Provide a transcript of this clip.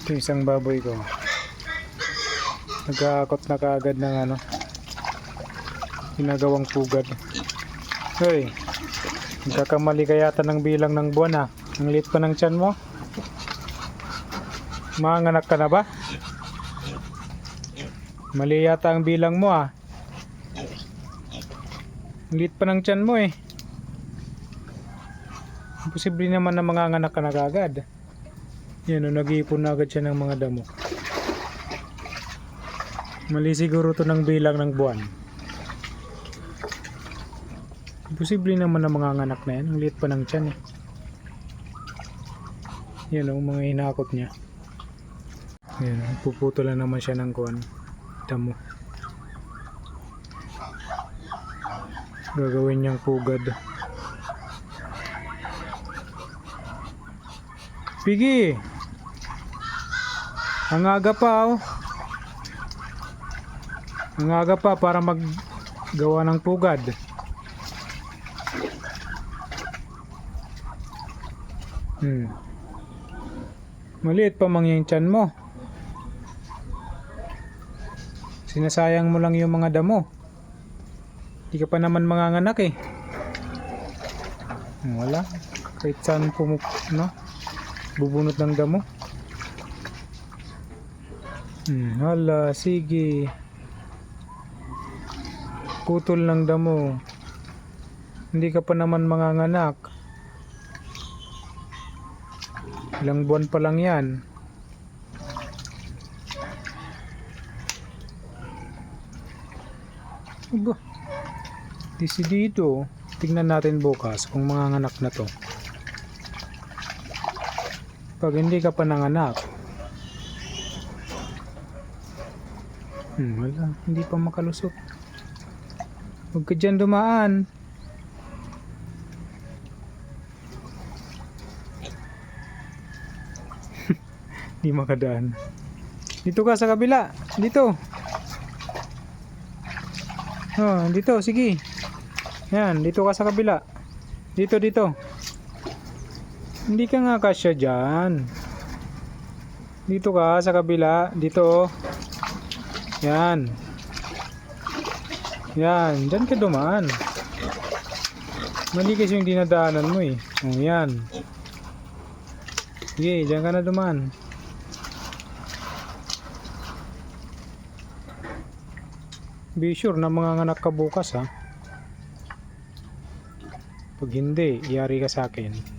Ito isang baboy ko. Nagkakakot na kaagad ng ano, ginagawang pugad. Hoy, nagkakamali ka yata ng bilang ng buwan ah. Ang liit pa ng tiyan mo. Manganak ka na ba? Mali yata ang bilang mo ah. Ang liit pa ng tiyan mo eh. Posible naman na manganganak ka na kaagad. Yan o, nag-iipon na agad siya ng mga damo. Mali siguro to ng bilang ng buwan. Posible naman na manganganak na yan. Ang liit pa ng tiyan eh. Yan o, mga hinakot niya. Yan o, puputulan naman siya ng kuwan. Damo. Gagawin niyang pugad. Piggy! Ang aga pa oh. Ang aga pa para maggawa ng pugad. Maliit pa mang yung tiyan mo. Sinasayang mo lang yung mga damo. Di ka pa naman manganganak eh. Wala. Kahit saan no? Bubunot ng damo. Hala, sige. Putol ng damo. Hindi ka pa naman manganganak. Ilang buwan pa lang yan. Aba, disidido. Tignan natin bukas kung manganganak na to. Pag hindi ka pa nanganak, wala, hindi pa makalusot. Huwag ka dyan dumaan. Hindi makadaan. Dito ka sa kabila. Dito. Oh, dito, sige. Yan, dito ka sa kabila. Dito, dito. Hindi ka nga kasya dyan. Dito ka sa kabila. Dito. Yan. Yan. Dyan ka dumaan. Mali kasi yung dinadaanan mo eh. Oh, yan. Sige, dyan ka na dumaan. Be sure na manganganak ka bukas ha. Pag hindi, iyari ka sa akin.